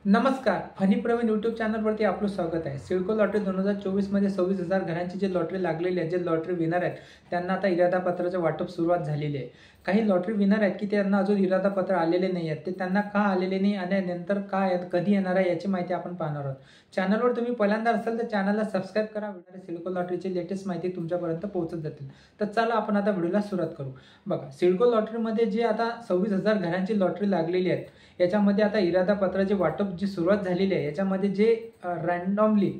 नमस्कार, funny Pravin YouTube चॅनलवरती आपलं स्वागत आहे। सिडको लॉटरी 2024मध्ये 26,000 घरांची जी लॉटरी लागलेली आहे, जे लॉटरी विनर आहेत त्यांना आता इरादापत्राचे वाटप सुरुवात झालेली आहे। काही लॉटरी विनर आहेत की त्यांना अजून इरादापत्र आलेले नाही आहेत, ते त्यांना का आलेले नाही आणि नंतर काय कधी येणार आहे याची माहिती आपण पाहणार आहोत। चॅनलवर तुम्ही पहिल्यांदा असाल तर चॅनलला सबस्क्राईब करा, सिडको लॉटरीची लेटेस्ट माहिती तुमच्यापर्यंत पोहोचत जातील। तर चला आपण आता व्हिडिओला सुरुवात करू। बघा, सिडको लॉटरीमध्ये जे आता 26,000 घरांची लॉटरी लागलेली आहे, याच्यामध्ये आता इरादापत्राचे वाटप जी सुरुवात झालेली आहे, याच्यामध्ये जे रँडमली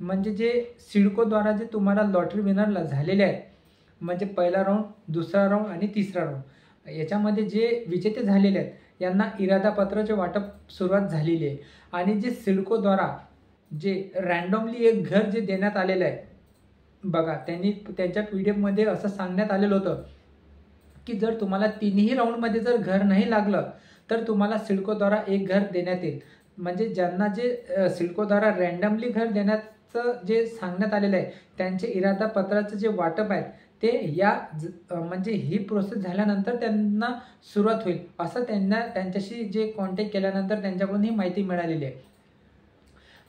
म्हणजे जे सिडकोद्वारा जे तुम्हाला लॉटरी विनरला झालेले आहेत, म्हणजे पहिला राऊंड, दुसरा राऊंड आणि तिसरा राऊंड, याच्यामध्ये जे विजेते झालेले आहेत यांना इरादापत्राचे वाटप सुरुवात झालेली आहे। आणि जे सिडकोद्वारा जे रँडमली एक घर जे देण्यात आलेलं आहे, बघा त्यांनी त्यांच्या पीडीएफमध्ये असं सांगण्यात आलेलं होतं की जर तुम्हाला तिन्ही राऊंडमध्ये जर घर नाही लागलं तर तुम्हाला सिडकोद्वारा एक घर देण्यात येईल। म्हणजे ज्यांना जे सिडकोद्वारा रँडमली घर देण्याचं जे सांगण्यात आलेलं आहे, त्यांचे इरादापत्राचं जे वाटप आहे ते या म्हणजे ही प्रोसेस झाल्यानंतर त्यांना सुरुवात होईल, असं त्यांच्याशी जे कॉन्टॅक्ट केल्यानंतर त्यांच्याकडून ही माहिती मिळालेली आहे।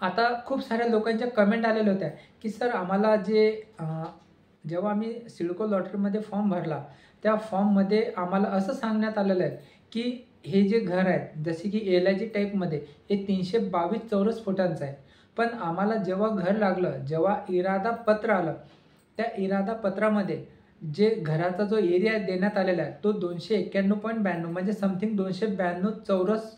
आता खूप साऱ्या लोकांच्या कमेंट आलेल्या होत्या की सर आम्हाला जेव्हा आम्ही सिडको लॉटरीमध्ये फॉर्म भरला, त्या फॉर्ममध्ये आम्हाला असं सांगण्यात आलेलं आहे की हे जे घर आहेत जसे की LIG टाईपमध्ये हे 322 चौरस फुटांचं आहे। पण आम्हाला जेव्हा घर लागलं, जेव्हा इरादापत्र आलं, त्या इरादापत्रामध्ये जे घराचा जो एरिया देण्यात आलेला आहे तो 291.92 म्हणजे समथिंग 292 चौरस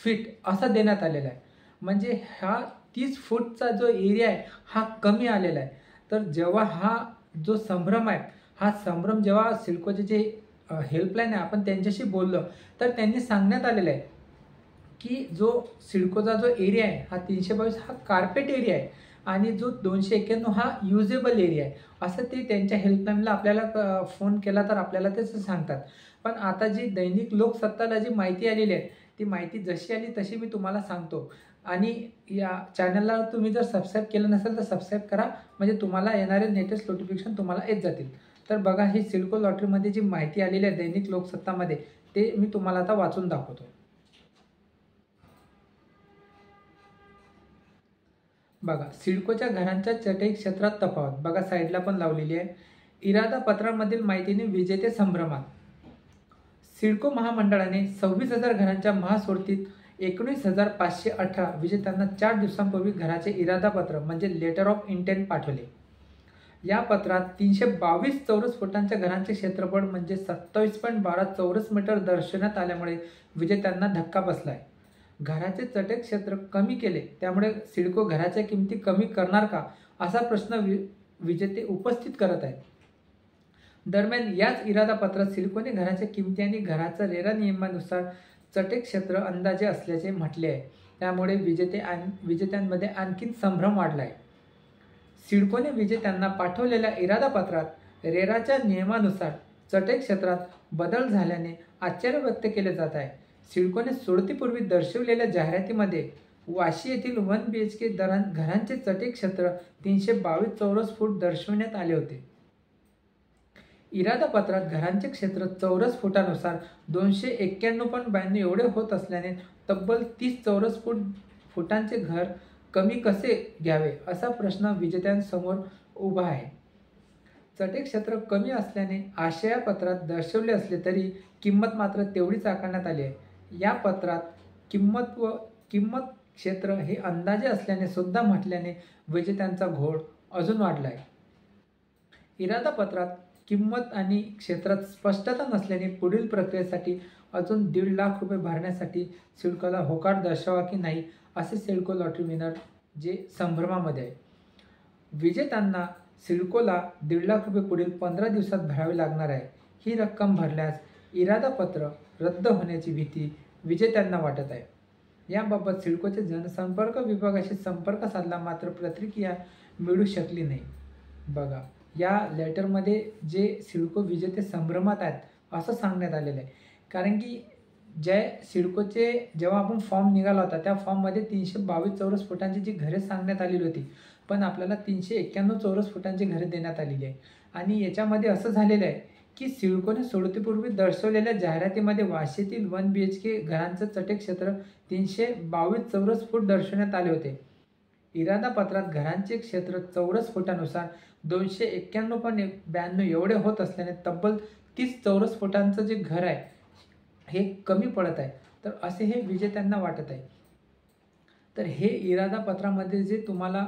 फीट असा देण्यात आलेला आहे। म्हणजे हा 30 फूटचा जो एरिया आहे हा कमी आलेला आहे। तर जेव्हा हा जो संभ्रम आहे, हा संभ्रम जेव्हा सिडकोचे जे हेल्पलाईन आहे आपण त्यांच्याशी बोललो, तर त्यांनी सांगण्यात आलेलं आहे की जो सिडकोचा जो एरिया आहे हा 322 हा कार्पेट एरिया आहे आणि जो 291 हा युजेबल एरिया आहे, असं ते त्यांच्या हेल्पलाईनला आपल्याला फोन केला तर आपल्याला तेच सांगतात। पण आता जी दैनिक लोकसत्ताला जी माहिती आलेली आहे, ती माहिती जशी आली तशी मी तुम्हाला सांगतो। आणि या चॅनलला तुम्ही जर सबस्क्राईब केलं नसेल तर सबस्क्राईब करा, म्हणजे तुम्हाला येणारे लेटेस्ट नोटिफिकेशन तुम्हाला येत जातील। तर बघा, ही सिडको लॉटरीमध्ये जी माहिती आलेली आहे दैनिक लोकसत्तामध्ये, ते मी तुम्हाला आता वाचून दाखवतो। बघा, सिडकोच्या घरांच्या चटई क्षेत्रात तफावत बघा, साईडला पण लावलेली आहे। इरादापत्रामधील माहितीने विजेते संभ्रमात। सिडको महामंडळाने 26,000 घरांच्या महासोडतीत 19,518 विजेत्यांना 4 दिवसांपूर्वी घराचे इरादापत्र म्हणजे लेटर ऑफ इंटेंट पाठवले। या पत्रात 322 चौरस फुटांच्या घरांचे क्षेत्रफळ म्हणजे 27.12 चौरस मीटर दर्शवण्यात आल्यामुळे विजेत्यांना धक्का बसलाय। घराचे चटई क्षेत्र कमी केले त्यामुळे सिडको घराच्या किमती कमी करणार का, असा प्रश्न विजेते उपस्थित करत आहेत। दरम्यान याच इरादापत्रात सिडकोने घराच्या किमती आणि घराच्या रेरा नियमानुसार चटई क्षेत्र अंदाजे असल्याचे म्हटले आहे। त्यामुळे विजेत्यांमध्ये आणखीन संभ्रम वाढलाय। सिडकोने विजेत्यांना पाठवलेल्या इरादापत्रात रेराच्या नियमानुसार चटई क्षेत्रात बदल झाल्याने आश्चर्य व्यक्त केले जात आहे। सिडकोने सोडतीपूर्वी दर्शवलेल्या जाहिरातीमध्ये वाशी येथील 1 BHK घरांचे चटई क्षेत्र 322 चौरस फूट दर्शवण्यात आले होते। इरादापत्रात घरांचे क्षेत्र चौरस फुटानुसार 291.92 एवढे होत असल्याने तब्बल 30 चौरस फुटांचे घर कमी कसे घ्यावे, असा प्रश्न विजेत्यांसमोर उभा आहे। चटई क्षेत्र कमी असल्याने आशयपत्रात दर्शवले असले तरी किंमत मात्र तेवढीच आकारण्यात आली आहे। या पत्रात किंमत क्षेत्र हे अंदाजे असल्याने सुद्धा म्हटल्याने विजेत्यांचा घोळ अजून वाढला आहे। इरादापत्रात किंमत आणि क्षेत्रात स्पष्टता नसल्याने पुढील प्रक्रियेसाठी अजून 1.5 लाख रुपये भरण्यासाठी सिडकोला होकार दर्शवा की नाही, असे सिडको लॉटरी विनर जे संभ्रमामध्ये आहे। विजेत्यांना सिडकोला 1.5 लाख रुपये पुढील 15 दिवसात भरावे लागणार आहे। ही रक्कम भरल्यास इरादापत्र रद्द होण्याची भीती विजेत्यांना वाटत आहे। याबाबत सिडकोचे जनसंपर्क विभागाशी संपर्क साधला मात्र प्रतिक्रिया मिळू शकली नाही। बघा, या लेटरमध्ये जे सिडको विजेते संभ्रमात आहेत असं सांगण्यात आलेलं आहे, कारण की सिडकोचे जेव्हा आपण फॉर्म निघाला होता त्या फॉर्ममध्ये 322 चौरस फुटांची जी घरे सांगण्यात आलेली होती, पण आपल्याला 391 चौरस फुटांची घरे देण्यात आलेली आहे। आणि याच्यामध्ये असं झालेलं आहे की सिडकोने सोडतीपूर्वी दर्शवलेल्या जाहिरातीमध्ये वाशीतील 1 BHK घरांचं चटे क्षेत्र 322 चौरस फूट दर्शवण्यात आले होते. इरादा पत्रात घरांचे क्षेत्र चौरस फुटानुसार 291.92 एवढे होत असल्याने तब्बल 30 चौरस फुटांचं जे घर आहे हे कमी पडत आहे. तर असे हे विजेत्यांना वाटत आहे. तर हे इरादा पत्रामध्ये जे तुम्हाला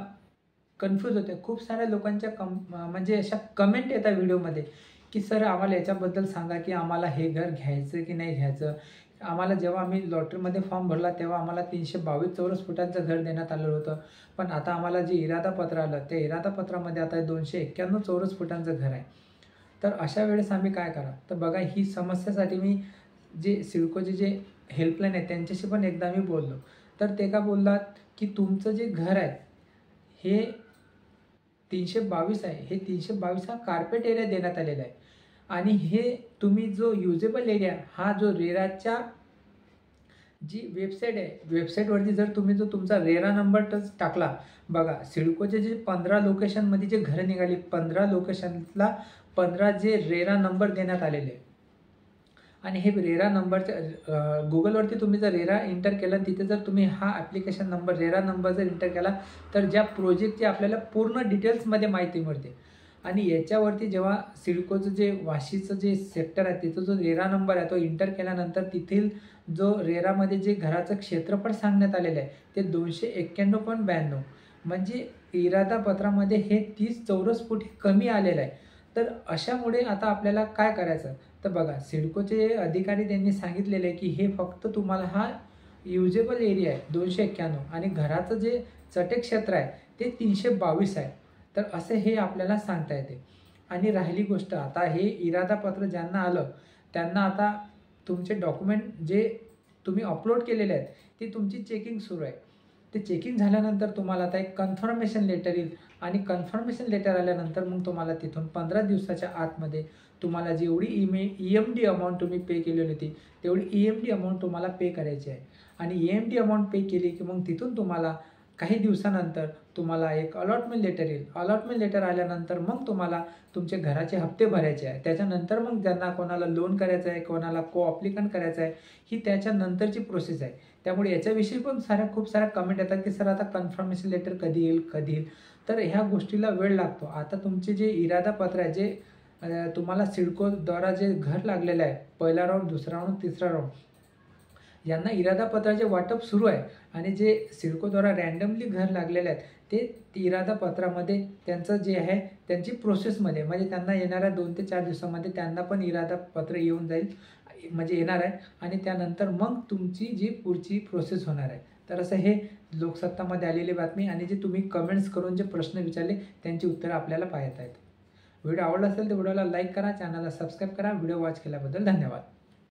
कन्फ्यूज होते, खूप साऱ्या लोकांच्या म्हणजे अशा कमेंट येतात व्हिडिओमध्ये की सर आम्हाला याच्याबद्दल सांगा की आम्हाला हे घर घ्यायचं की नाही घ्यायचं. आम्हाला जेव्हा आम्ही लॉटरीमध्ये फॉर्म भरला तेव्हा आम्हाला 322 चौरस फुटांचं घर देण्यात आलं होतं, पण आता आम्हाला जे इरादा पत्र आलं त्या इरादा पत्रामध्ये आता 291 चौरस फुटांचं घर आहे. तर अशा वेळेस आम्ही काय करा. तर बघा, ही समस्यासाठी मी जे सिडकोचे जे हेल्पलाईन आहे त्यांच्याशी पण एकदा मी बोललो. तर ते का बोललात की तुमचं जे घर आहे हे 322 आहे, हे 322 हा कार्पेट एरिया देण्यात आलेला आहे. आणि हे तुम्ही जो युजेबल एरिया हा जो रेराच्या जी वेबसाईट आहे, वेबसाईटवरती जर तुम्ही जो तुमचा रेरा नंबर टाकला, बघा सिडकोचे जे 15 लोकेशनमध्ये जे घरं निघाली, 15 लोकेशनला 15 जे रेरा नंबर देण्यात आलेले आहे. आणि हे रेरा नंबरच्या गुगलवरती तुम्ही जर रेरा एंटर केलं, तिथे जर तुम्ही हा ॲप्लिकेशन नंबर रेरा नंबर जर एंटर केला तर ज्या प्रोजेक्टची आपल्याला पूर्ण डिटेल्समध्ये माहिती मिळते. आणि याच्यावरती जेव्हा सिडकोचं जे वाशीचं जे सेक्टर आहे तिथं जो रेरा नंबर आहे तो एंटर केल्यानंतर तिथील जो रेरामध्ये जे घराचं क्षेत्रफळ सांगण्यात आलेलं आहे ते 291.92 म्हणजे इरादा पत्रामध्ये हे 30 चौरस फूट कमी आलेलं आहे. तर अशामुळे आता आपल्याला काय करायचं. तर बघा, सिडकोचे अधिकारी त्यांनी सांगितलेले आहे की हे फक्त तुम्हाला हा युजेबल एरिया आहे 291 आणि घराचं जे चटे क्षेत्र आहे ते 322 आहे. तर असे हे आपल्याला सांगता येते. आणि राहिली गोष्ट, आता हे इरादा पत्र ज्यांना आलं त्यांना आता तुमचे डॉक्युमेंट जे तुम्ही अपलोड केलेले आहेत ती तुमची चेकिंग सुरू आहे. ते चेकिंग झाल्यानंतर तुम्हाला आता एक कन्फर्मेशन लेटर येईल आणि कन्फर्मेशन लेटर आल्यानंतर मग तुम्हाला तिथून 15 दिवसाच्या आतमध्ये तुम्हाला जेवढी EMD अमाऊंट तुम्ही पे केलेली होती तेवढी EMD अमाऊंट तुम्हाला पे करायची आहे. आणि EMD अमाऊंट पे केली की मग तिथून तुम्हाला काही दिवसानंतर तुम्हाला एक अलॉटमेंट लेटर येईल. अलॉटमेंट लेटर आल्यानंतर मग तुम्हाला तुमचे घराचे हप्ते भरायचे आहे. त्याच्यानंतर मग ज्यांना कोणाला लोन करायचं आहे, कोणाला को-ॲप्लिकंट करायचं आहे, ही त्याच्यानंतरची प्रोसेस आहे. त्यामुळे याच्याविषयी पण खूप साऱ्या कमेंट येतात की सर आता कन्फर्मेशन लेटर कधी येईल. तर ह्या गोष्टीला वेळ लागतो. आता तुमचे जे इरादा पत्र आहे, जे तुम्हाला सिडकोद्वारा जे घर लागलेलं आहे, पहिला राऊंड, दुसरा राऊंड, तिसरा राऊंड, यांना इरादा पत्राचे वाटप सुरू आहे. आणि जे सिडकोद्वारा रँडमली घर लागलेले आहेत ते इरादा पत्रामध्ये त्यांचं जे आहे त्यांची प्रोसेसमध्ये म्हणजे त्यांना येणाऱ्या 2 ते 4 दिवसामध्ये त्यांना पण इरादा पत्र येऊन जाईल, म्हणजे येणार आहे. आणि त्यानंतर मग तुमची जी पुढची प्रोसेस होणार आहे. तर असं हे लोकसत्तामध्ये आलेली बातमी. आणि जे तुम्ही कमेंट्स करून जे प्रश्न विचारले त्यांची उत्तरं आपल्याला पाहता आहेत. व्हिडिओ आवडला असेल तर व्हिडिओला लाईक करा, चॅनलला सबस्क्राईब करा. व्हिडिओ वॉच केल्याबद्दल धन्यवाद.